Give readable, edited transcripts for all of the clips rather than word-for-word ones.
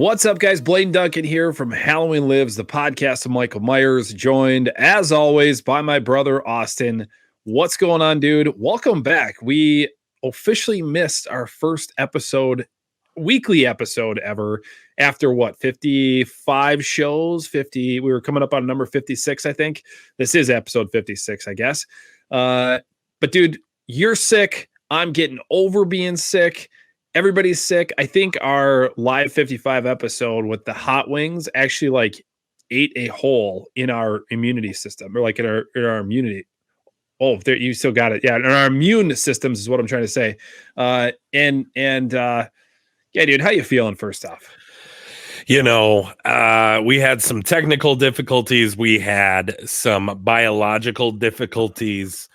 What's up, guys? Blaine and Duncan here from Halloween Lives, the podcast of Michael Myers, joined, as always, by my brother, Austin. What's going on, dude? Welcome back. We officially missed our first weekly episode ever, after 55 shows? 50. We were coming up on number 56, I think. This is episode 56, I guess. But, dude, you're sick. I'm getting over being sick. Everybody's sick. I think our live 55 episode with the hot wings actually ate a hole in our immunity system, or in our immunity. Oh, there, you still got it. Yeah, in our immune systems is what I'm trying to say. Yeah, dude, how you feeling? First off, we had some technical difficulties. We had some biological difficulties.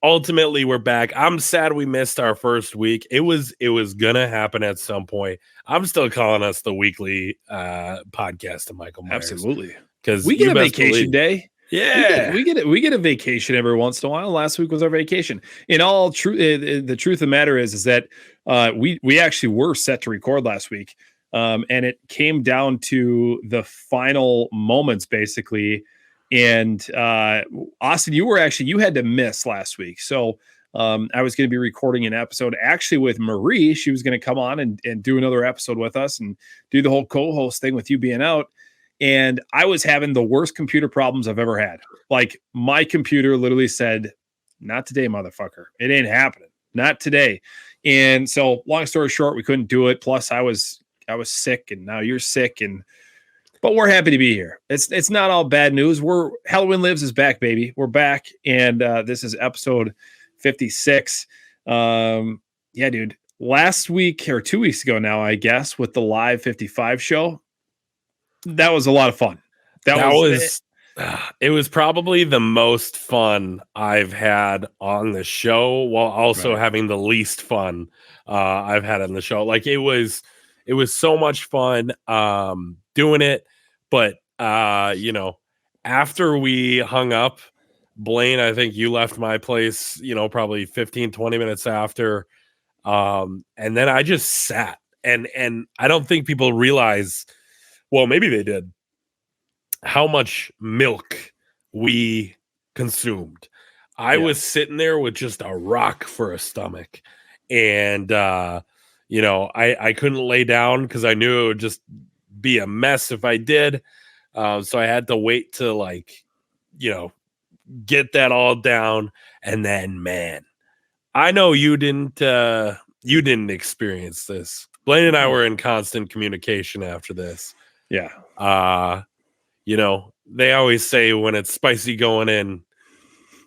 Ultimately we're back. I'm sad we missed our first week. It was gonna happen at some point. I'm still calling us the weekly podcast of Michael Myers. Absolutely, because we get a vacation day. Yeah, we get a vacation every once in a while. Last week was our vacation. In all truth, the truth of the matter is that we actually were set to record last week, and it came down to the final moments, basically. And Austin, you had to miss last week. So I was going to be recording an episode actually with Marie. She was going to come on and do another episode with us and do the whole co-host thing with you being out. And I was having the worst computer problems I've ever had. Like, my computer literally said, "Not today, motherfucker. It ain't happening. Not today." And so, long story short, we couldn't do it. Plus I was sick, and now you're sick, but we're happy to be here. It's not all bad news. Halloween Lives is back, baby. We're back, and this is episode 56. Yeah, dude. Last week, or 2 weeks ago now, I guess, with the live 55 show, that was a lot of fun. It was probably the most fun I've had on the show, while also having the least fun I've had on the show. Like, it was so much fun doing it. But after we hung up, Blaine, I think you left my place, probably 15, 20 minutes after. And then I just sat, and I don't think people realize, well, maybe they did, how much milk we consumed. I was sitting there with just a rock for a stomach, and I couldn't lay down because I knew it would just be a mess if I did. So I had to wait to get that all down. And then, man, I know you didn't experience this. Blaine and I were in constant communication after this. Yeah. They always say when it's spicy going in,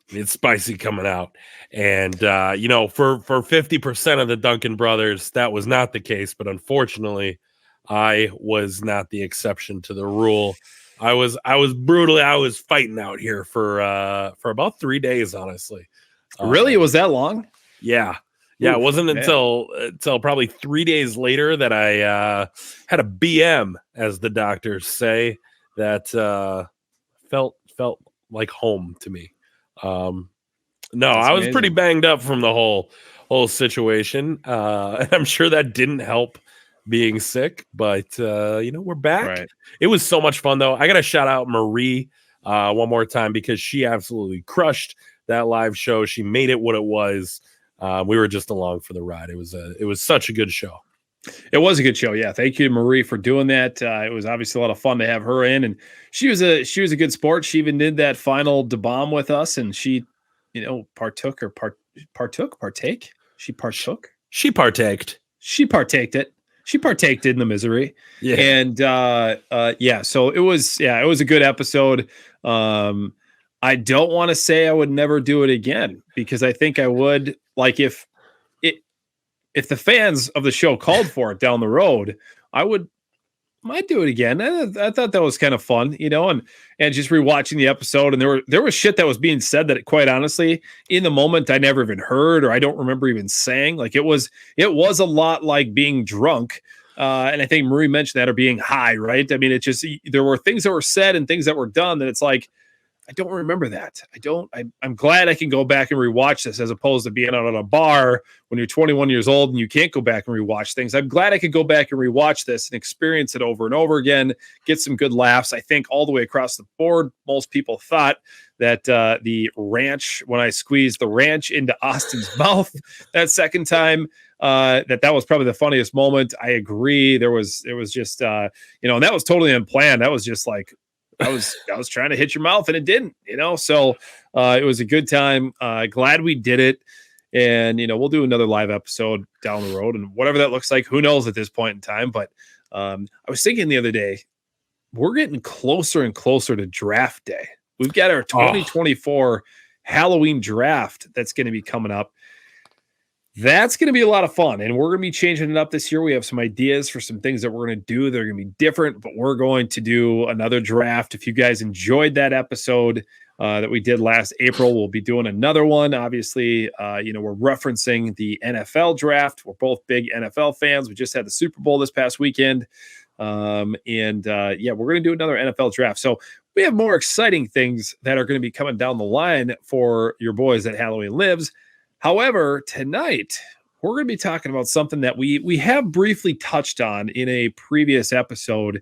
it's spicy coming out. And, for 50% of the Duncan brothers, that was not the case. But unfortunately, I was not the exception to the rule. I was fighting out here for about 3 days, honestly. Really? It was that long? Yeah. Yeah. Oof, it wasn't until probably 3 days later that I had a BM, as the doctors say, that felt like home to me. I was pretty banged up from the whole situation. And I'm sure that didn't help being sick, but we're back. Right. It was so much fun, though. I gotta shout out Marie one more time, because she absolutely crushed that live show. She made it what it was. We were just along for the ride. It was such a good show. It was a good show. Yeah, thank you to Marie for doing that. It was obviously a lot of fun to have her in, and she was a good sport. She even did that final bomb with us, and she partaked it. She partaked in the misery. Yeah. And so it was a good episode. I don't want to say I would never do it again, because I think I would, if the fans of the show called for it down the road, I might do it again. I thought that was kind of fun, and just rewatching the episode, and there was shit that was being said that, quite honestly, in the moment, I never even heard, or I don't remember even saying. Like, it was a lot like being drunk. And I think Marie mentioned that, or being high, right? I mean, there were things that were said and things that were done that it's like, don't remember that. I'm glad I can go back and rewatch this as opposed to being out at a bar when you're 21 years old and you can't go back and rewatch things. I'm glad I could go back and rewatch this and experience it over and over again, get some good laughs. I think all the way across the board, most people thought that the ranch, when I squeezed the ranch into Austin's mouth that second time, that was probably the funniest moment. I agree. It was just, and that was totally unplanned. That was just like, I was trying to hit your mouth and it didn't, so it was a good time. Glad we did it. And, we'll do another live episode down the road and whatever that looks like, who knows at this point in time. But I was thinking the other day, we're getting closer and closer to draft day. We've got our 2024 Halloween draft that's going to be coming up. That's going to be a lot of fun, and we're going to be changing it up this year. We have some ideas for some things that we're going to do. They're going to be different, but we're going to do another draft. If you guys enjoyed that episode that we did last April, we'll be doing another one. Obviously, we're referencing the NFL draft. We're both big NFL fans. We just had the Super Bowl this past weekend. We're going to do another NFL draft. So we have more exciting things that are going to be coming down the line for your boys at Halloween Lives. However, tonight we're going to be talking about something that we have briefly touched on in a previous episode,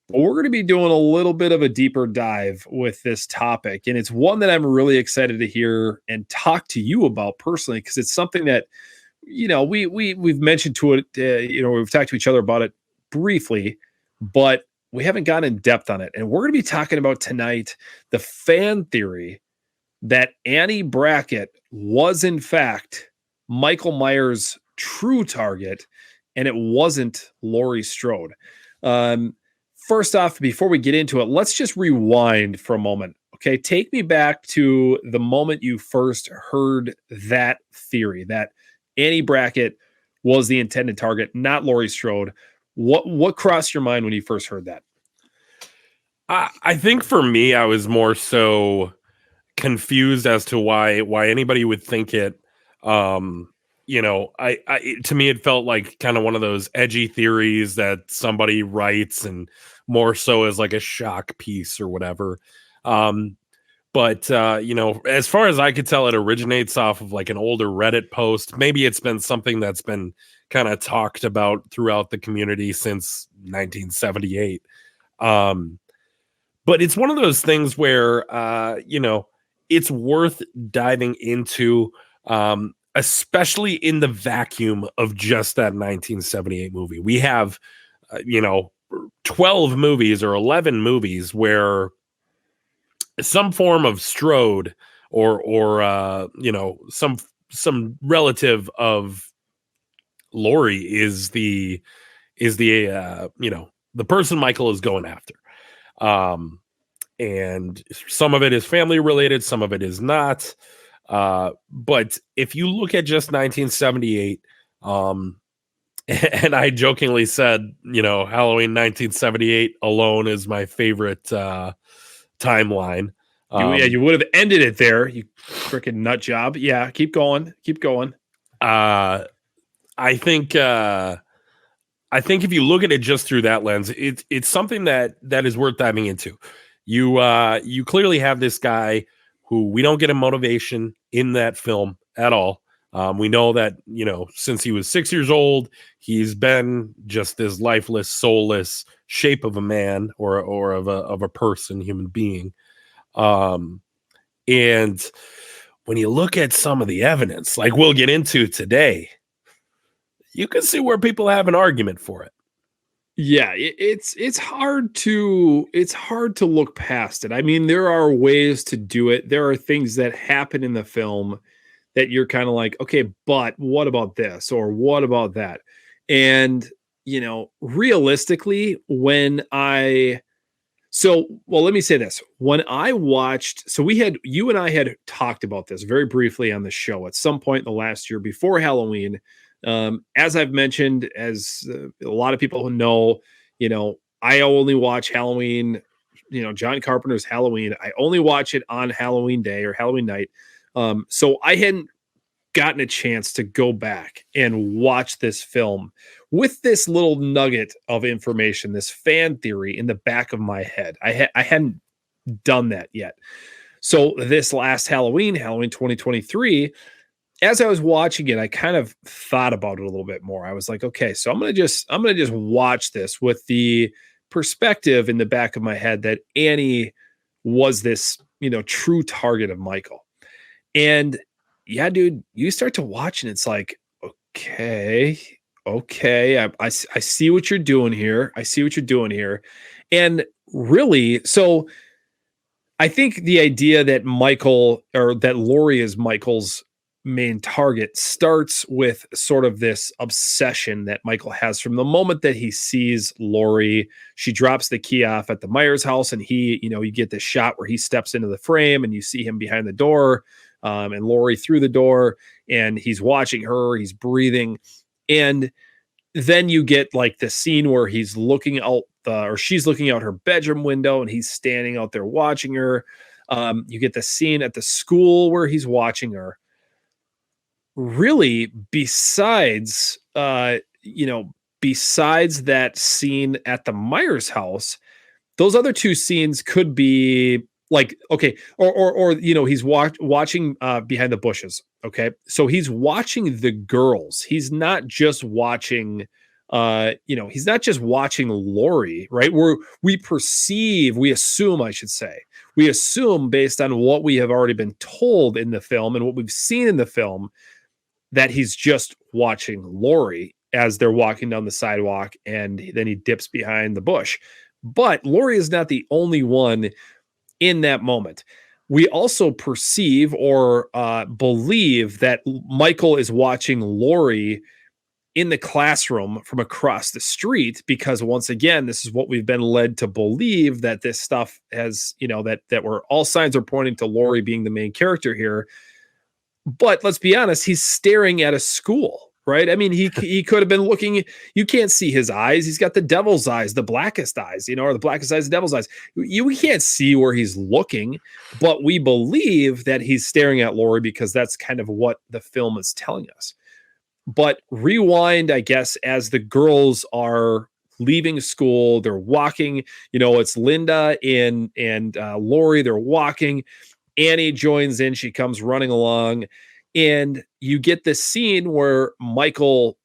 but we're going to be doing a little bit of a deeper dive with this topic. And it's one that I'm really excited to hear and talk to you about personally, because it's something that, we've mentioned to it, we've talked to each other about it briefly, but we haven't gone in depth on it. And we're going to be talking about tonight the fan theory that Annie Brackett was in fact Michael Myers' true target, and it wasn't Laurie Strode. First off, before we get into it, let's just rewind for a moment. Okay, take me back to the moment you first heard that theory, that Annie Brackett was the intended target, not Laurie Strode. What crossed your mind when you first heard that? I think for me, I was more so confused as to why anybody would think it. To me it felt like kind of one of those edgy theories that somebody writes, and more so as like a shock piece or whatever. But as far as I could tell, it originates off of like an older Reddit post. Maybe it's been something that's been kind of talked about throughout the community since 1978. But it's one of those things where it's worth diving into, especially in the vacuum of just that 1978 movie. We have, 12 movies or 11 movies where some form of Strode or some relative of Laurie is the person Michael is going after. And some of it is family related, some of it is not. But if you look at just 1978, and I jokingly said, Halloween 1978 alone is my favorite timeline. You would have ended it there, you freaking nut job. Yeah, keep going. I think if you look at it just through that lens, it's something that is worth diving into. You clearly have this guy who we don't get a motivation in that film at all. We know that, since he was 6 years old, he's been just this lifeless, soulless shape of a man or of a person, human being. And when you look at some of the evidence, like we'll get into today, you can see where people have an argument for it. Yeah, it's hard to look past it. I mean, there are ways to do it. There are things that happen in the film that you're kind of like, okay, but what about this or what about that? And realistically, let me say this. When I watched, you and I had talked about this very briefly on the show at some point in the last year before Halloween. As I've mentioned, as a lot of people who know, I only watch Halloween, John Carpenter's Halloween. I only watch it on Halloween day or Halloween night. So I hadn't gotten a chance to go back and watch this film with this little nugget of information, this fan theory in the back of my head. I hadn't done that yet. So this last Halloween 2023, as I was watching it, I kind of thought about it a little bit more. I was like, okay, so I'm gonna just watch this with the perspective in the back of my head that Annie was this, true target of Michael. And yeah, dude, you start to watch and it's like, okay, I see what you're doing here. And really, so I think the idea that Laurie is Michael's main target starts with sort of this obsession that Michael has from the moment that he sees Laurie. She drops the key off at the Myers house, and you get this shot where he steps into the frame and you see him behind the door, and Laurie through the door, and he's watching her, he's breathing. And then you get like the scene where he's looking out or she's looking out her bedroom window and he's standing out there watching her. You get the scene at the school where he's watching her. Really, besides that scene at the Myers house, those other two scenes could be like, okay, or he's watching behind the bushes. Okay, so he's watching the girls. He's not just watching he's not just watching Laurie, right? We assume based on what we have already been told in the film and what we've seen in the film, that he's just watching Laurie as they're walking down the sidewalk, and then he dips behind the bush. But Laurie is not the only one in that moment. We also perceive or believe that Michael is watching Laurie in the classroom from across the street, because once again, this is what we've been led to believe, that this stuff has, that all signs are pointing to Laurie being the main character here. But let's be honest, he's staring at a school, right? I mean, he could have been looking, you can't see his eyes. He's got the devil's eyes, the blackest eyes, or the blackest eyes, the devil's eyes. We can't see where he's looking, but we believe that he's staring at Laurie because that's kind of what the film is telling us. But rewind, I guess, as the girls are leaving school, they're walking, it's Linda and Laurie, they're walking. Annie joins in, she comes running along, and you get this scene where Michael,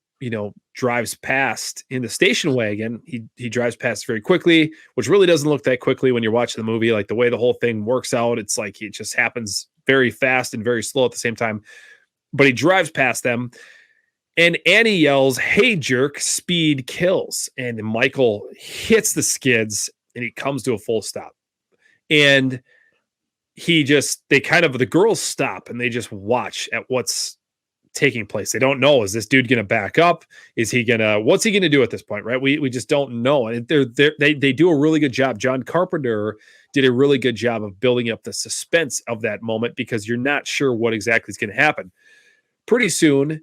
drives past in the station wagon. He drives past very quickly, which really doesn't look that quickly when you're watching the movie. Like the way the whole thing works out, it's like it just happens very fast and very slow at the same time. But he drives past them. And Annie yells, "Hey, jerk, speed kills." And Michael hits the skids and he comes to a full stop. And the girls stop and they just watch at what's taking place. They don't know, is this dude going to back up? What's he going to do at this point? Right. We just don't know. And they do a really good job. John Carpenter did a really good job of building up the suspense of that moment, because you're not sure what exactly is going to happen. Pretty soon,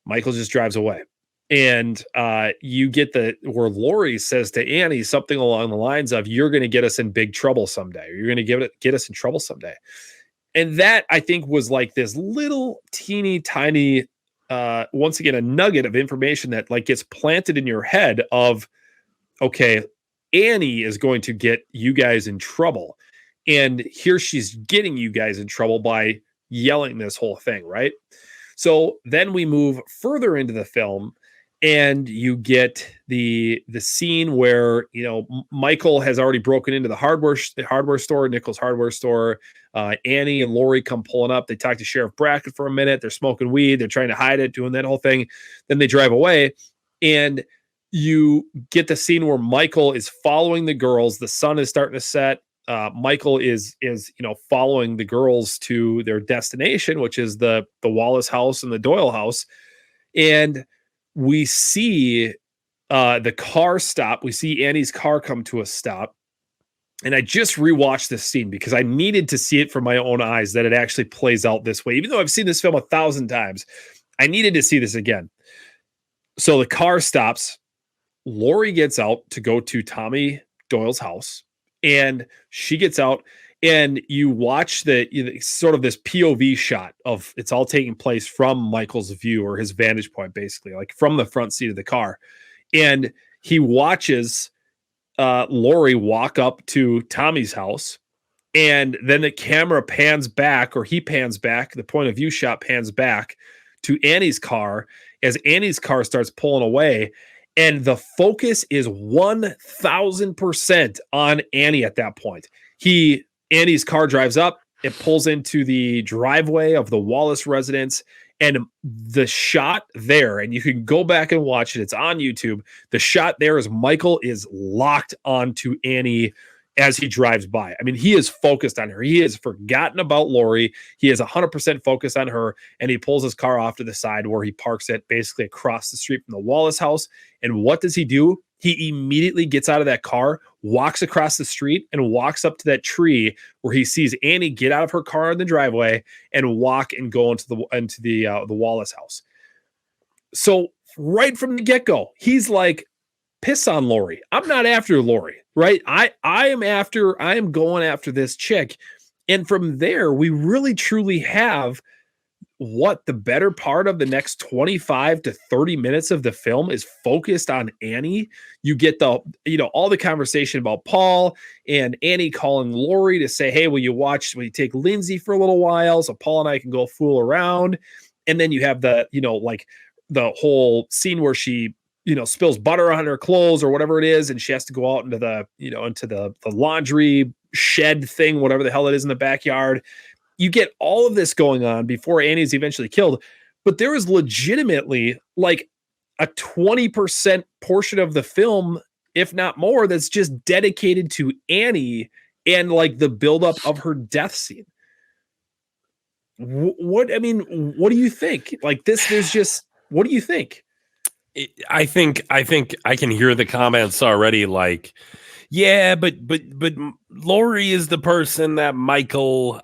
Michael just drives away. And you get where Laurie says to Annie something along the lines of, "You're going to get us in big trouble someday. Or you're going to get us in trouble someday." And that, I think, was like this little teeny tiny, once again, a nugget of information that like gets planted in your head of, okay, Annie is going to get you guys in trouble. And here she's getting you guys in trouble by yelling this whole thing, right? So then we move further into the film, and you get the scene where Michael has already broken into the hardware store, Nichols hardware store. Annie and Laurie come pulling up. They talk to Sheriff Brackett for a minute. They're smoking weed. They're trying to hide it, doing that whole thing. Then they drive away, and you get the scene where Michael is following the girls. The sun is starting to set. Michael is following the girls to their destination, which is the Wallace house and the Doyle house. And we see the car stop. We see Annie's car come to a stop. And I just rewatched this scene because I needed to see it for my own eyes, that it actually plays out this way. Even though I've seen this film 1,000 times, I needed to see this again. So the car stops. Laurie gets out to go to Tommy Doyle's house. And she gets out, and you watch sort of this POV shot of it's all taking place from Michael's view, or his vantage point, basically, like from the front seat of the car. And he watches Laurie walk up to Tommy's house, And then the camera pans back, or he pans back, the point of view shot pans back to Annie's car as Annie's car starts pulling away. And the focus is 1000% on Annie at that point. Annie's car drives up, it pulls into the driveway of the Wallace residence. And the shot there, and you can go back and watch it, it's on YouTube. The shot there is Michael is locked onto Annie as he drives by. I mean, he is focused on her. He has forgotten about Laurie. He is 100% focused on her, and he pulls his car off to the side where he parks it basically across the street from the Wallace house. And what does he do? He immediately gets out of that car, walks across the street, and walks up to that tree where he sees Annie get out of her car in the driveway and walk and go into the Wallace house. So right from the get-go, he's like, piss on Laurie. I'm not after Laurie, right? I am going after this chick. And from there, we really truly have what the better part of the next 25 to 30 minutes of the film is focused on Annie. You get all the conversation about Paul and Annie calling Laurie to say, hey, will you take Lindsay for a little while so Paul and I can go fool around? And then you have the whole scene where she, spills butter on her clothes or whatever it is. And she has to go out into the laundry shed thing, whatever the hell it is in the backyard. You get all of this going on before Annie's eventually killed, but there is legitimately like a 20% portion of the film, if not more, that's just dedicated to Annie and like the buildup of her death scene. What do you think? Like this, what do you think? I think I can hear the comments already. Like, yeah, but Laurie is the person that Michael,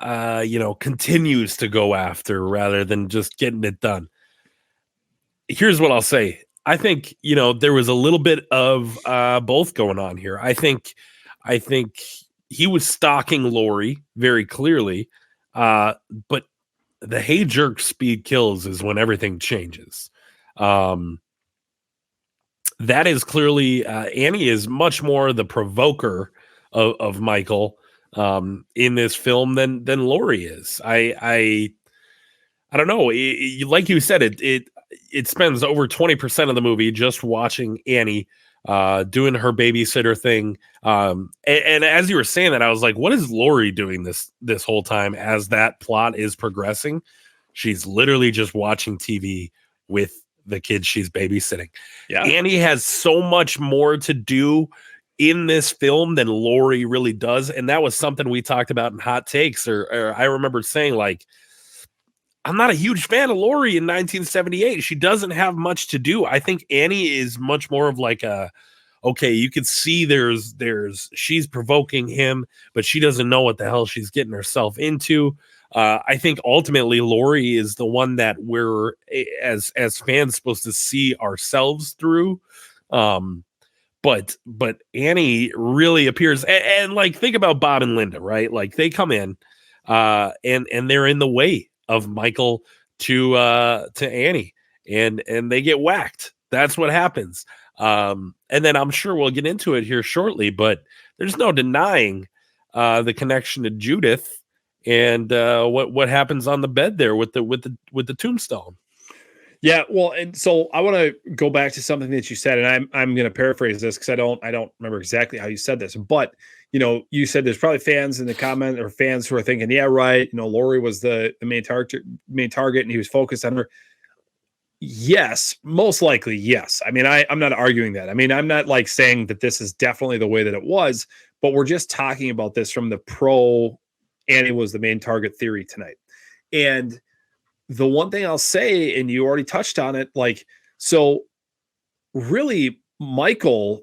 continues to go after rather than just getting it done. Here's what I'll say. I think, there was a little bit of both going on here. I think he was stalking Laurie very clearly, but the hey jerk speed kills is when everything changes. That is clearly Annie is much more the provoker of Michael in this film than Laurie is. I don't know. Like you said, it spends over 20% of the movie just watching Annie doing her babysitter thing. And as you were saying that, I was like, what is Laurie doing this whole time as that plot is progressing? She's literally just watching TV with the kids she's babysitting. Yeah. Annie has so much more to do in this film than Laurie really does. And that was something we talked about in Hot Takes, or I remember saying, like, I'm not a huge fan of Laurie in 1978. She doesn't have much to do. I think Annie is much more of like okay, you can see she's provoking him, but she doesn't know what the hell she's getting herself into. I think ultimately Laurie is the one that we're as fans supposed to see ourselves through. But Annie really appears, and like, think about Bob and Linda, right? Like, they come in and they're in the way of Michael to Annie, and they get whacked. That's what happens. And then I'm sure we'll get into it here shortly, but there's no denying the connection to Judith and what happens on the bed there with the tombstone. Yeah, well, and so I want to go back to something that you said, and I'm going to paraphrase this because I don't remember exactly how you said this, but you said there's probably fans in the comment, or fans who are thinking, yeah, right, Laurie was the main target, and he was focused on her. Yes, most likely, yes. I mean, I'm not arguing that. I mean, I'm not like saying that this is definitely the way that it was, but we're just talking about this from the pro Annie was the main target theory tonight. And the one thing I'll say, and you already touched on it, like, so really Michael,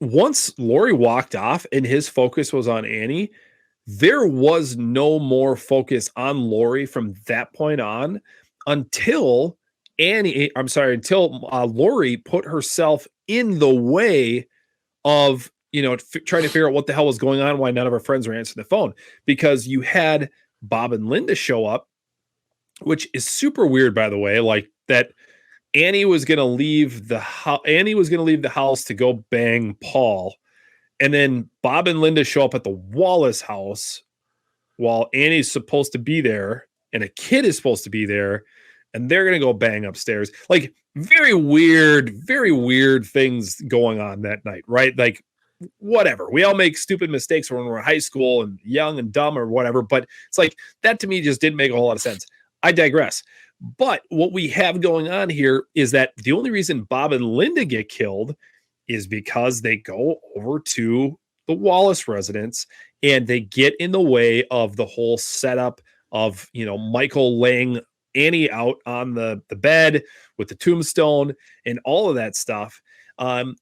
once Laurie walked off and his focus was on Annie, there was no more focus on Laurie from that point on until Laurie put herself in the way of, trying to figure out what the hell was going on, why none of her friends were answering the phone, because you had Bob and Linda show up, which is super weird, by the way, like that Annie was going to leave the house to go bang Paul. And then Bob and Linda show up at the Wallace house while Annie's supposed to be there and a kid is supposed to be there, and they're going to go bang upstairs. Like, very weird things going on that night, right? Like, whatever. We all make stupid mistakes when we're in high school and young and dumb or whatever, but it's like, that to me just didn't make a whole lot of sense. I digress. But what we have going on here is that the only reason Bob and Linda get killed is because they go over to the Wallace residence and they get in the way of the whole setup of, Michael laying Annie out on the bed with the tombstone and all of that stuff.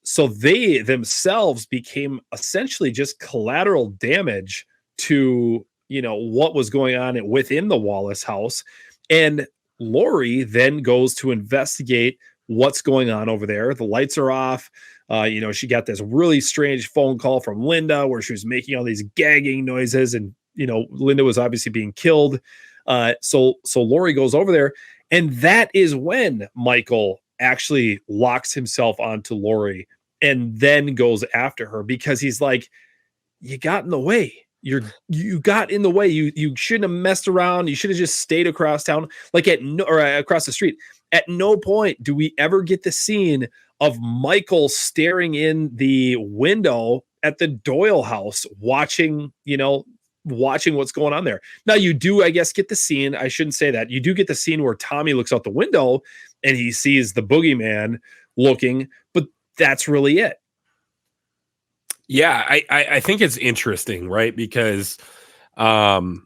So they themselves became essentially just collateral damage to, what was going on within the Wallace house. And Laurie then goes to investigate what's going on over there. The lights are off. She got this really strange phone call from Linda where she was making all these gagging noises, and, Linda was obviously being killed. So Laurie goes over there, and that is when Michael actually locks himself onto Laurie and then goes after her, because he's like, you got in the way. You got in the way. You shouldn't have messed around. You should have just stayed across town, like across the street. At no point do we ever get the scene of Michael staring in the window at the Doyle house, watching what's going on there. Now you do, I guess, get the scene. I shouldn't say that. You do get the scene where Tommy looks out the window and he sees the boogeyman looking, but that's really it. Yeah, I think it's interesting, right? Because no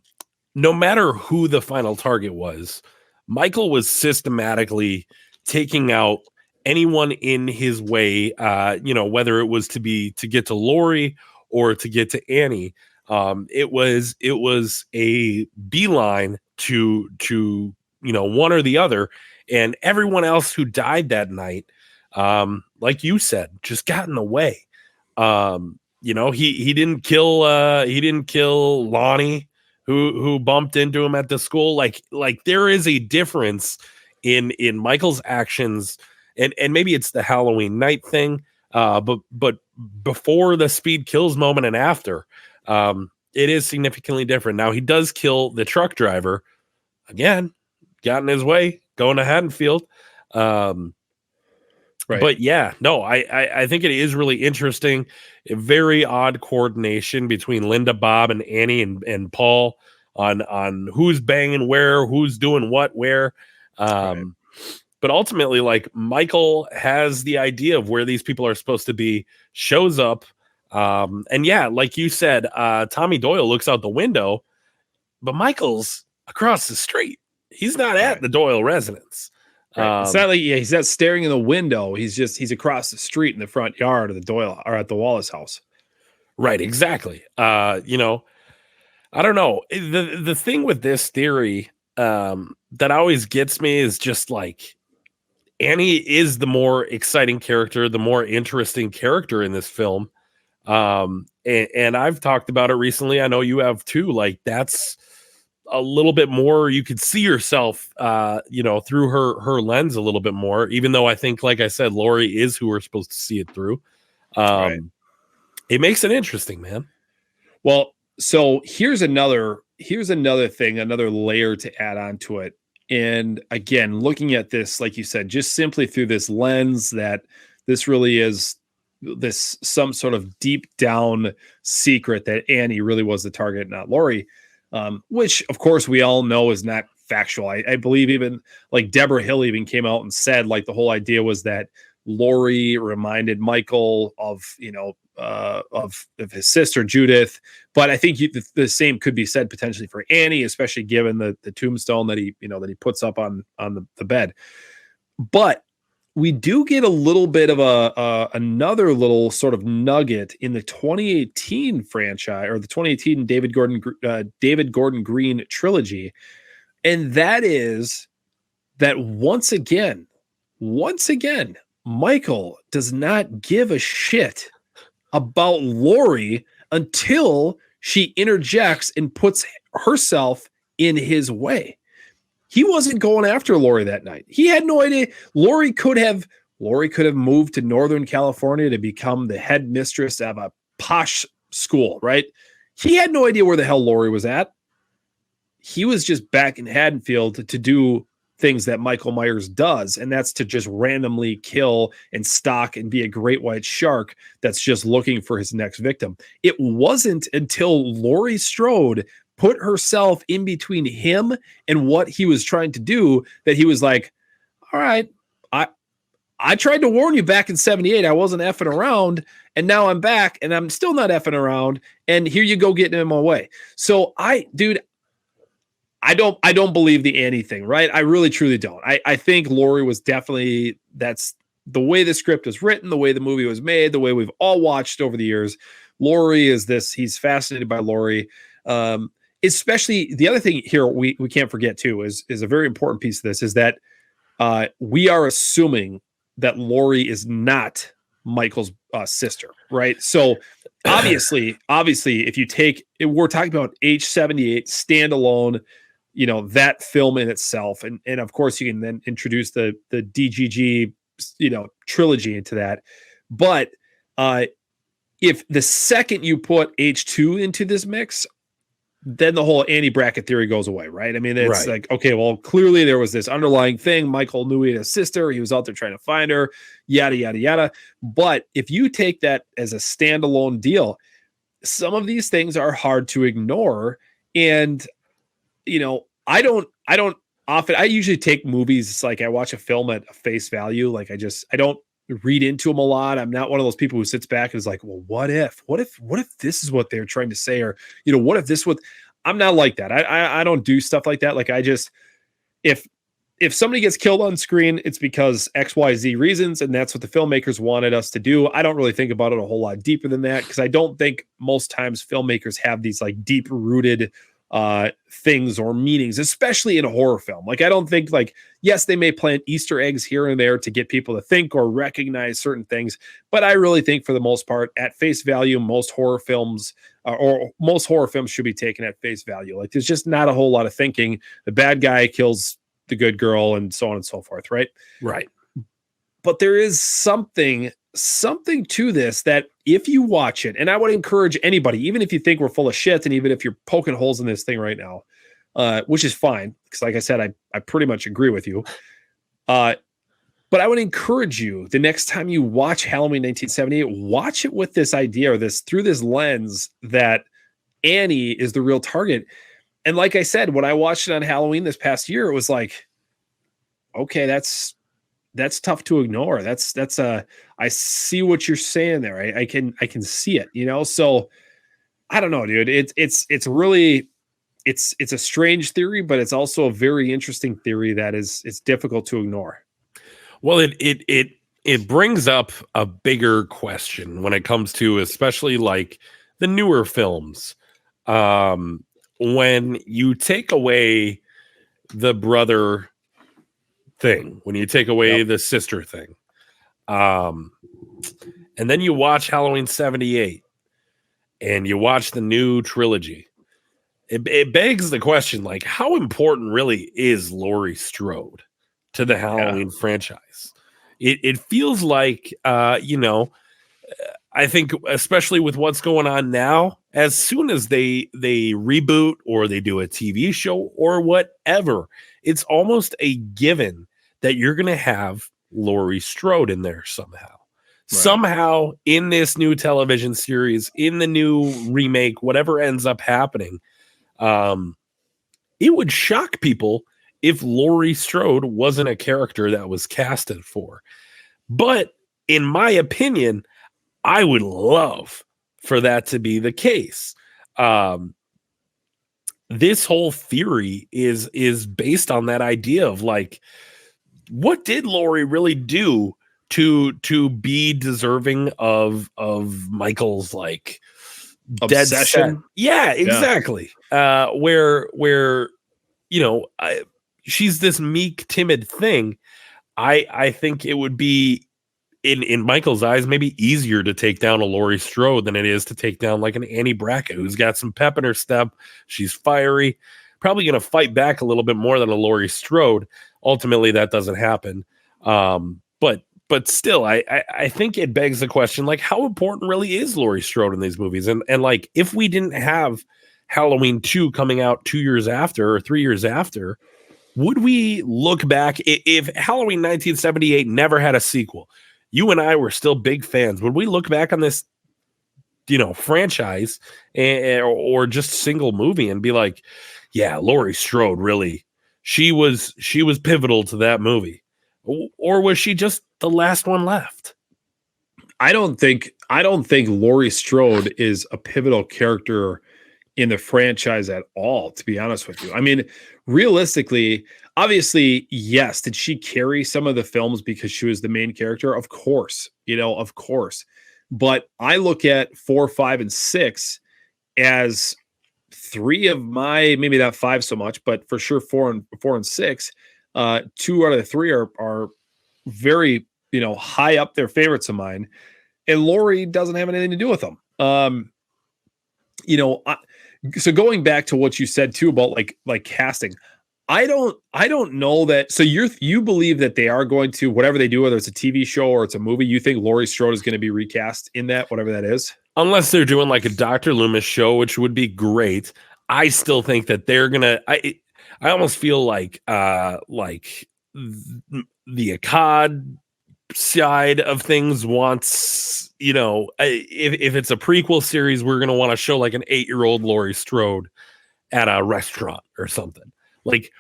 matter who the final target was, Michael was systematically taking out anyone in his way, whether it was to get to Laurie or to get to Annie. It was a beeline to one or the other, and everyone else who died that night, like you said, just got in the way. He didn't kill Lonnie, who bumped into him at the school. Like there is a difference in Michael's actions, and maybe it's the Halloween night thing, but before the speed kills moment and after, it is significantly different. Now he does kill the truck driver again, got in his way, going to Haddonfield. Right. But yeah, no, I think it is really interesting. A very odd coordination between Linda, Bob, and Annie and Paul on who's banging where, who's doing what where. Right. But ultimately, like, Michael has the idea of where these people are supposed to be, shows up. And yeah, like you said, Tommy Doyle looks out the window, but Michael's across the street. He's not at the Doyle residence. Right. It's not like he's not staring in the window. He's across the street in the front yard of the Doyle or at the Wallace house. Right. Exactly. I don't know. The thing with this theory that always gets me is just like, Annie is the more exciting character, the more interesting character in this film. And I've talked about it recently. I know you have too. Like, that's a little bit more, you could see yourself, through her lens a little bit more, even though I think, like I said, Laurie is who we're supposed to see it through. Right. It makes it interesting, man. Well, so here's another thing, another layer to add on to it. And again, looking at this, like you said, just simply through this lens, that this really is some sort of deep down secret that Annie really was the target, not Laurie. Which of course we all know is not factual. I believe even like Deborah Hill even came out and said, like, the whole idea was that Laurie reminded Michael of his sister Judith. But I think the same could be said potentially for Annie, especially given the tombstone that he puts up on the bed. But we do get a little bit of another little sort of nugget in the 2018 franchise, or the 2018 David Gordon Green trilogy. And that is that once again, Michael does not give a shit about Laurie until she interjects and puts herself in his way. He wasn't going after Laurie that night. He had no idea. Laurie could have moved to Northern California to become the headmistress of a posh school, right? He had no idea where the hell Laurie was at. he was just back in Haddonfield to do things that Michael Myers does, and that's to just randomly kill and stalk and be a great white shark that's just looking for his next victim. It wasn't until Laurie Strode put herself in between him and what he was trying to do that he was like, all right, I tried to warn you back in 78. I wasn't effing around, and now I'm back and I'm still not effing around, and here you go getting in my way. So I don't believe the Annie thing, right? I really truly don't. I think Laurie was definitely, that's the way the script was written, the way the movie was made, the way we've all watched over the years. Laurie is this, he's fascinated by Laurie. Especially the other thing here we can't forget too is a very important piece of this is that we are assuming that Laurie is not Michael's sister, right? So obviously, if you take, we're talking about H78 standalone, that film in itself, and of course you can then introduce the DGG, trilogy into that. But if the second you put H2 into this mix, then the whole Annie bracket theory goes away, right? I mean, it's like, okay, well, clearly there was this underlying thing. Michael knew he had a sister. He was out there trying to find her, yada, yada, yada. But if you take that as a standalone deal, some of these things are hard to ignore. And, I don't often, I usually take movies. It's like I watch a film at face value. Like I don't read into them a lot. I'm not one of those people who sits back and is like, well, what if this is what they're trying to say? Or, what if this would, I'm not like that. I don't do stuff like that. Like I just, if somebody gets killed on screen, it's because XYZ reasons. And that's what the filmmakers wanted us to do. I don't really think about it a whole lot deeper than that. Cause I don't think most times filmmakers have these like deep rooted things or meanings, especially in a horror film. Like I don't think like, yes, they may plant Easter eggs here and there to get people to think or recognize certain things, but I really think for the most part, at face value, most horror films should be taken at face value. Like there's just not a whole lot of thinking. The bad guy kills the good girl and so on and so forth, right? Right. But there is something to this that if you watch it, and I would encourage anybody, even if you think we're full of shit, and even if you're poking holes in this thing right now, which is fine, because like I said, I pretty much agree with you. But I would encourage you the next time you watch Halloween 1978, watch it with this idea or through this lens that Annie is the real target. And like I said, when I watched it on Halloween this past year, it was like, okay, that's tough to ignore. I see what you're saying there. I can see it, so I don't know, dude. It's really, it's a strange theory, but it's also a very interesting theory that it's difficult to ignore. Well, it brings up a bigger question when it comes to, especially like the newer films. When you take away the brother thing, when you take away the sister thing, and then you watch Halloween 78 and you watch the new trilogy, it begs the question, like, how important really is Laurie Strode to the Halloween franchise? It feels like, I think especially with what's going on now, as soon as they reboot or they do a TV show or whatever, it's almost a given that you're going to have Laurie Strode in there somehow. Right. Somehow in this new television series, in the new remake, whatever ends up happening, it would shock people if Laurie Strode wasn't a character that was casted for. But in my opinion, I would love for that to be the case. This whole theory is based on that idea of like, what did Laurie really do to be deserving of Michael's like obsession? Yeah, exactly. Yeah. Where she's this meek, timid thing. I think it would be in Michael's eyes maybe easier to take down a Laurie Strode than it is to take down like an Annie Brackett, who's got some pep in her step. She's fiery, probably going to fight back a little bit more than a Laurie Strode. Ultimately, that doesn't happen. But still, I think it begs the question, like, how important really is Laurie Strode in these movies? And like, if we didn't have Halloween 2 coming out 2 years after or 3 years after, would we look back if Halloween 1978 never had a sequel? You and I were still big fans. Would we look back on this, franchise or just single movie and be like, yeah, Laurie Strode really, she was pivotal to that movie, or was she just the last one left? I don't think Laurie Strode is a pivotal character in the franchise at all, to be honest with you. I mean, realistically, obviously, yes, did she carry some of the films because she was the main character? Of course, of course. But I look at 4, 5, and 6 as three of my, maybe not 5 so much, but for sure 4 and 6. 2 out of the 3 are very, high up their favorites of mine. And Laurie doesn't have anything to do with them. So going back to what you said too about like casting, I don't know that. So you believe that they are going to, whatever they do, whether it's a TV show or it's a movie, you think Laurie Strode is going to be recast in that, whatever that is? Unless they're doing like a Dr. Loomis show, which would be great. I still think that they're gonna. I almost feel like the Akkad side of things wants, if it's a prequel series, we're gonna want to show like an 8-year-old Laurie Strode at a restaurant or something. Like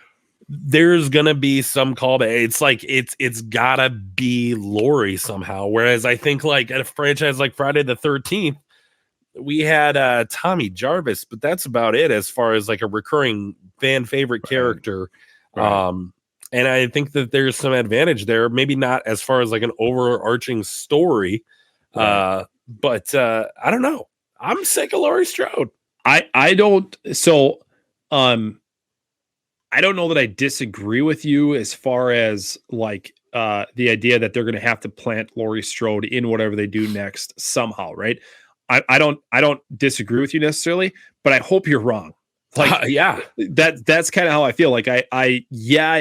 there's gonna be some callback. It's like it's gotta be Laurie somehow. Whereas I think like at a franchise like Friday the 13th, we had Tommy Jarvis, but that's about it as far as like a recurring fan favorite character. Right. And I think that there's some advantage there. Maybe not as far as like an overarching story, right. But I don't know. I'm sick of Laurie Strode. I don't. So, I don't know that I disagree with you as far as like the idea that they're going to have to plant Laurie Strode in whatever they do next somehow, right? I don't disagree with you necessarily, but I hope you're wrong. Like, yeah, that's kind of how I feel. Like I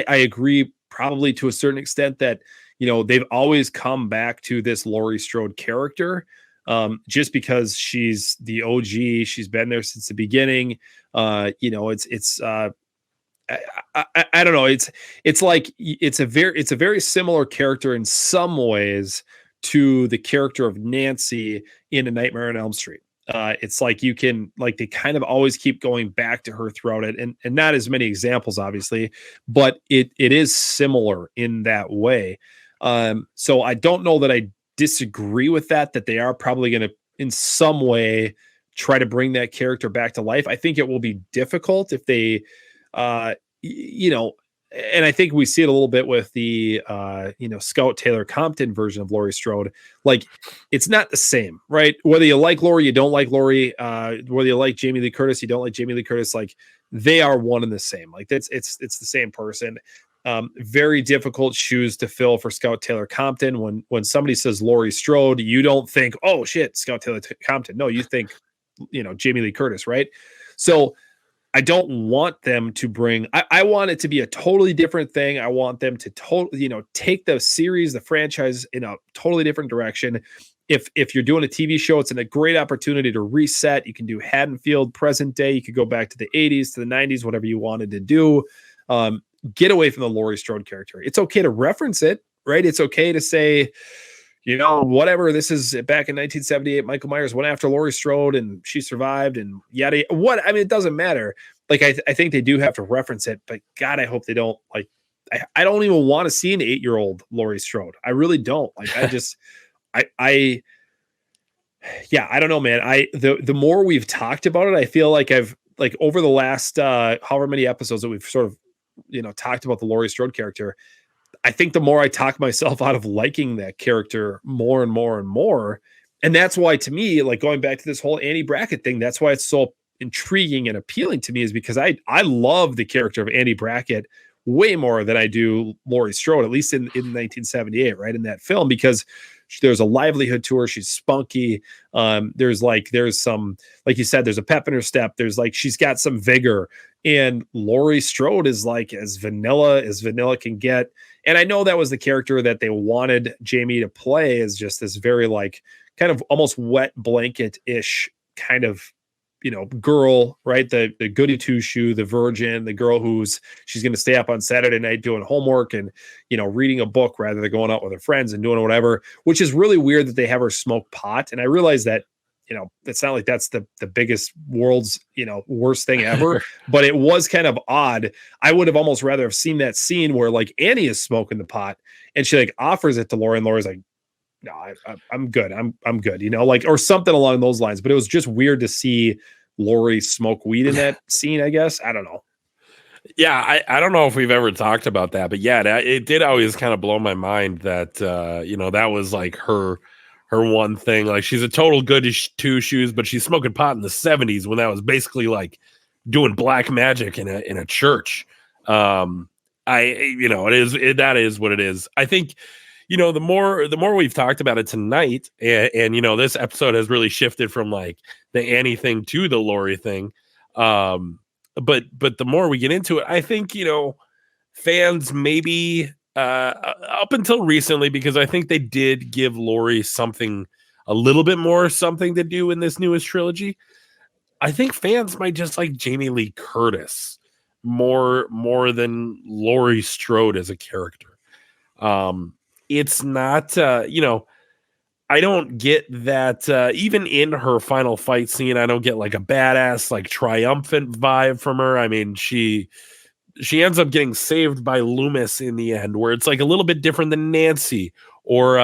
agree probably to a certain extent that, they've always come back to this Laurie Strode character just because she's the OG. She's been there since the beginning. I don't know. It's like it's a very similar character in some ways to the character of Nancy in A Nightmare on Elm Street. It's like you can they kind of always keep going back to her throughout it, and not as many examples, obviously, but it is similar in that way. So I don't know that I disagree with that they are probably going to in some way try to bring that character back to life. I think it will be difficult if they and I think we see it a little bit with the Scout Taylor Compton version of Laurie Strode. Like it's not the same, right? Whether you like Laurie, you don't like Laurie, whether you like Jamie Lee Curtis, you don't like Jamie Lee Curtis, like they are one and the same. Like it's the same person. Very difficult shoes to fill for Scout Taylor Compton. When somebody says Laurie Strode, you don't think, oh shit, Scout Taylor Compton. No, you think, Jamie Lee Curtis, right? So I don't want them to bring, I want it to be a totally different thing. I want them to take the series, the franchise in a totally different direction. If you're doing a TV show, it's a great opportunity to reset. You can do Haddonfield present day. You could go back to the 80s, to the 90s, whatever you wanted to do. Get away from the Laurie Strode character. It's okay to reference it, right? It's okay to say, whatever, this is back in 1978, Michael Myers went after Laurie Strode and she survived and yada. What? I mean, it doesn't matter. Like, I think they do have to reference it, but God, I hope they don't. Like, I don't even want to see an 8-year-old Laurie Strode. I really don't. Like, I just, I don't know, man. The more we've talked about it, I feel like I've like over the last, however many episodes that we've sort of, talked about the Laurie Strode character, I think the more I talk myself out of liking that character more and more and more. And that's why, to me, like going back to this whole Annie Brackett thing, that's why it's so intriguing and appealing to me, is because I love the character of Annie Brackett way more than I do Laurie Strode, at least in 1978, right? In that film, because there's a livelihood to her. She's spunky. There's some, like you said, there's a pep in her step. There's she's got some vigor, and Laurie Strode is like as vanilla can get. And I know that was the character that they wanted Jamie to play, as just this very kind of almost wet blanket-ish kind of girl, right? The goody two shoe, the virgin, the girl she's going to stay up on Saturday night doing homework and, reading a book rather than going out with her friends and doing whatever, which is really weird that they have her smoke pot. And I realize that, it's not like that's the biggest world's, worst thing ever, but it was kind of odd. I would have almost rather have seen that scene where like Annie is smoking the pot and she like offers it to Laurie and Laurie's like, no, I'm good. I'm good, or something along those lines. But it was just weird to see Laurie smoke weed in that scene, I guess. I don't know. Yeah, I don't know if we've ever talked about that, but yeah, it did always kind of blow my mind that, that was like her one thing. Like she's a total good two shoes, but she's smoking pot in the 70s when that was basically like doing black magic in a church. That is what it is. I think, the more we've talked about it tonight, and this episode has really shifted from like the Annie thing to the Laurie thing. But the more we get into it, I think, fans maybe up until recently, because I think they did give Laurie a little bit more something to do in this newest trilogy. I think fans might just like Jamie Lee Curtis more than Laurie Strode as a character. It's not, I don't get that even in her final fight scene, I don't get like a badass, like triumphant vibe from her. I mean, she ends up getting saved by Loomis in the end, where it's like a little bit different than Nancy or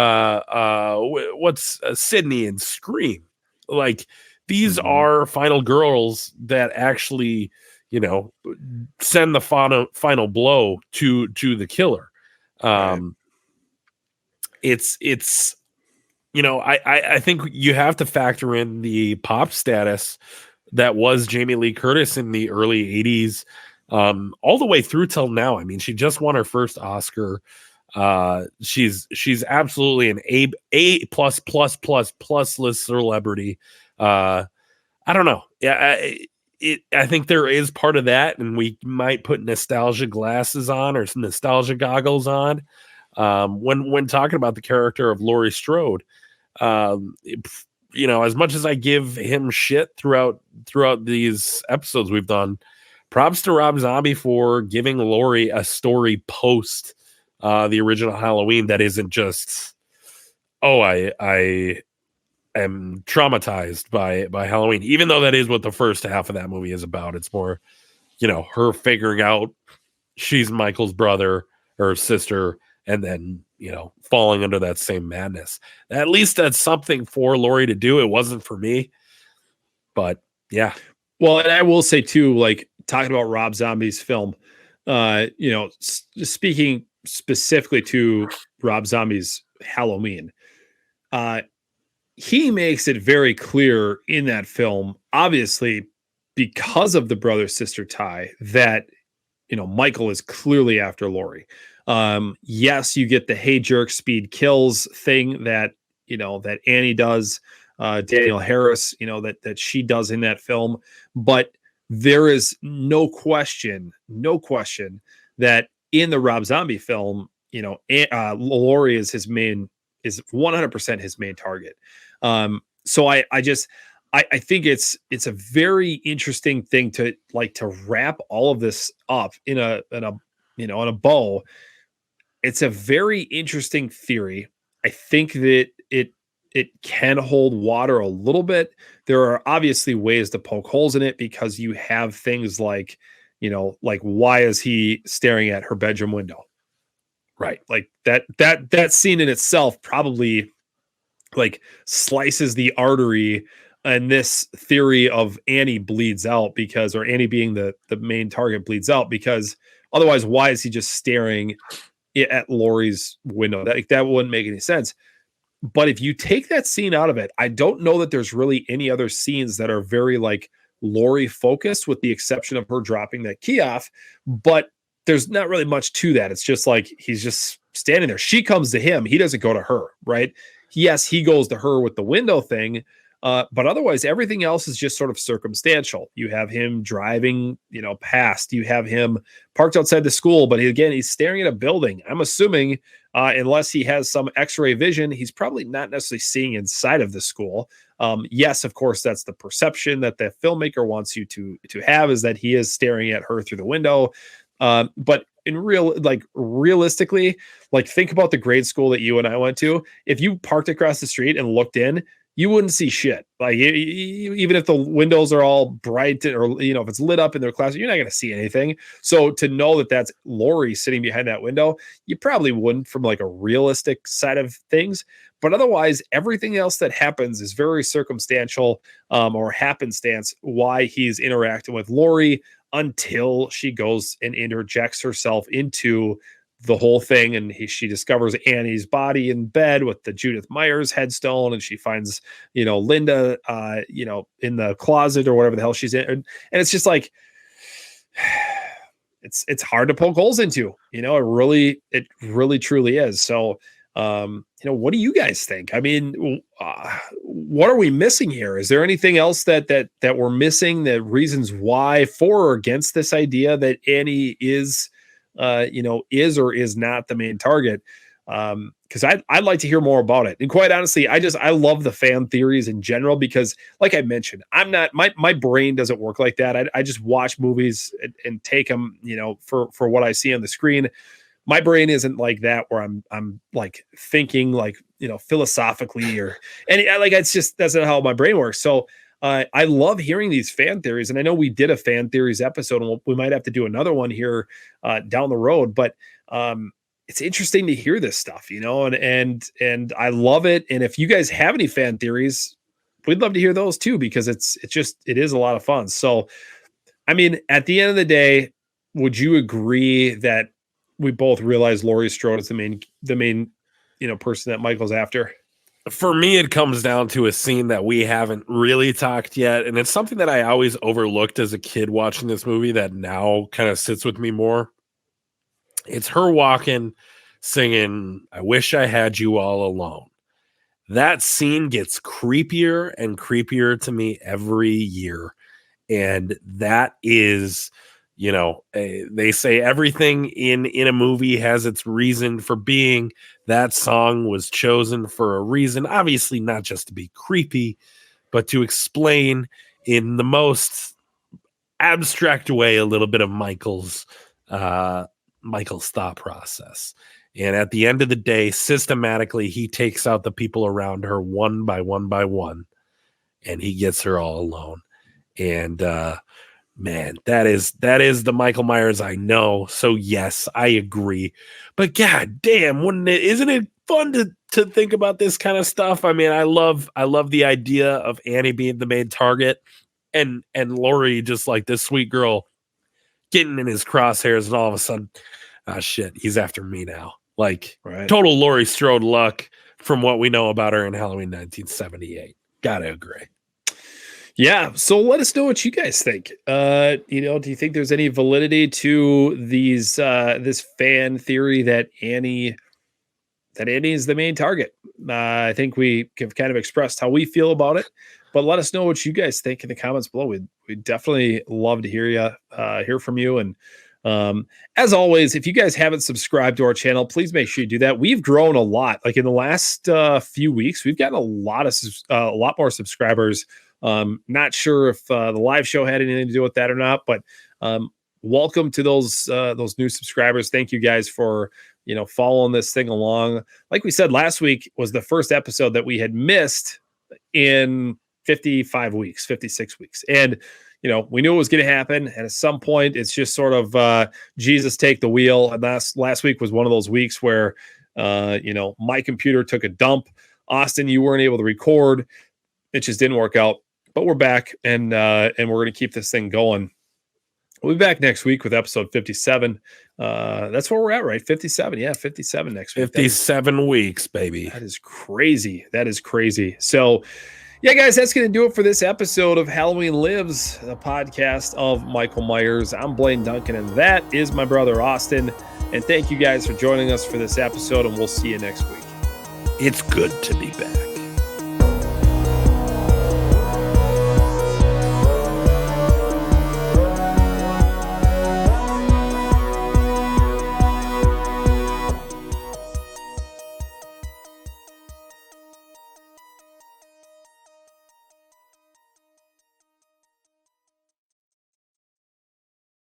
what's Sydney and Scream. Like these are final girls that actually, send the final blow to the killer. Right. It's I think you have to factor in the pop status that was Jamie Lee Curtis in the early 80s, all the way through till now. I mean, she just won her first Oscar. She's absolutely an A plus list celebrity. I don't know. Yeah, I think there is part of that, and we might put nostalgia glasses on or some nostalgia goggles on when talking about the character of Laurie Strode. As much as I give him shit throughout these episodes we've done, props to Rob Zombie for giving Laurie a story post the original Halloween that isn't just, I am traumatized by Halloween, even though that is what the first half of that movie is about. It's more, her figuring out she's Michael's brother or sister, and then, falling under that same madness. At least that's something for Laurie to do. It wasn't for me, but yeah. Well, and I will say too, like talking about Rob Zombie's film, speaking specifically to Rob Zombie's Halloween, he makes it very clear in that film, obviously because of the brother-sister tie, that, Michael is clearly after Laurie. Yes, you get the hey jerk speed kills thing that that Annie does, Danielle Harris, that she does in that film, but there is no question that in the Rob Zombie film, Laurie is 100% his main target. So I think it's a very interesting thing to wrap all of this up in a bow. It's a very interesting theory. I think that it can hold water a little bit. There are obviously ways to poke holes in it because you have things like, why is he staring at her bedroom window? Right. Like that scene in itself probably like slices the artery, and this theory of Annie bleeds out or Annie being the main target bleeds out, because otherwise, why is he just staring at Laurie's window? That wouldn't make any sense. But if you take that scene out of it, I don't know that there's really any other scenes that are very like Laurie focused, with the exception of her dropping that key off. But there's not really much to that. It's just like he's just standing there. She comes to him. He doesn't go to her, right? Yes, he goes to her with the window thing. But otherwise, everything else is just sort of circumstantial. You have him driving, past. You have him parked outside the school, but he's staring at a building. I'm assuming, unless he has some X-ray vision, he's probably not necessarily seeing inside of the school. Yes, of course, that's the perception that the filmmaker wants you to have, is that he is staring at her through the window. But realistically, like, think about the grade school that you and I went to. If you parked across the street and looked in, you wouldn't see shit. Like, even if the windows are all bright, or, if it's lit up in their class, you're not going to see anything. So to know that that's Laurie sitting behind that window, you probably wouldn't, from like a realistic side of things. But otherwise, everything else that happens is very circumstantial, or happenstance, why he's interacting with Laurie, until she goes and interjects herself into the whole thing, and she discovers Annie's body in bed with the Judith Myers headstone, and she finds Linda in the closet or whatever the hell she's in, and it's just like, it's hard to poke holes into. It really truly is. So what do you guys think? I mean, what are we missing here? Is there anything else that we're missing, the reasons why, for or against this idea that Annie is or is not the main target? Because I'd like to hear more about it. And quite honestly, I love the fan theories in general, because, like I mentioned, I'm not, my brain doesn't work like that. I just watch movies and take them, for what I see on the screen. My brain isn't like that, where I'm like thinking like, philosophically, that's not how my brain works. So I love hearing these fan theories, and I know we did a fan theories episode, and we might have to do another one here down the road, but it's interesting to hear this stuff, and I love it. And if you guys have any fan theories, we'd love to hear those too, because it is a lot of fun. So, I mean, at the end of the day, would you agree that we both realize Laurie Strode is the main person that Michael's after? For me, it comes down to a scene that we haven't really talked yet, and it's something that I always overlooked as a kid watching this movie that now kind of sits with me more. It's her walking, singing, "I wish I had you all alone." That scene gets creepier and creepier to me every year, and that is... they say everything in a movie has its reason for being. That song was chosen for a reason, obviously not just to be creepy, but to explain in the most abstract way a little bit of Michael's thought process. And at the end of the day, systematically, he takes out the people around her one by one by one, and he gets her all alone. And man, that is the Michael Myers I know. So yes, I agree. But god damn, isn't it fun to think about this kind of stuff? I mean, I love the idea of Annie being the main target, and Laurie just like this sweet girl getting in his crosshairs, and all of a sudden, shit, he's after me now. Like, right. Total Laurie Strode luck from what we know about her in Halloween 1978. Gotta agree. Yeah. So let us know what you guys think. Do you think there's any validity to this fan theory that Annie is the main target? I think we have kind of expressed how we feel about it, but let us know what you guys think in the comments below. We'd definitely love to hear from you. And as always, if you guys haven't subscribed to our channel, please make sure you do that. We've grown a lot. Like in the last few weeks, we've gotten a lot more subscribers. Not sure if the live show had anything to do with that or not, but welcome to those new subscribers. Thank you guys for following this thing along. Like we said, last week was the first episode that we had missed in 56 weeks, and we knew it was going to happen. And at some point, it's just sort of Jesus take the wheel. And last week was one of those weeks where my computer took a dump. Austin, you weren't able to record. It just didn't work out. But we're back, and we're going to keep this thing going. We'll be back next week with episode 57. That's where we're at, right? 57. Yeah, 57 next week. 57 weeks, baby. That is crazy. So, yeah, guys, that's going to do it for this episode of Halloween Lives, the podcast of Michael Myers. I'm Blaine Duncan, and that is my brother, Austin. And thank you guys for joining us for this episode, and we'll see you next week. It's good to be back.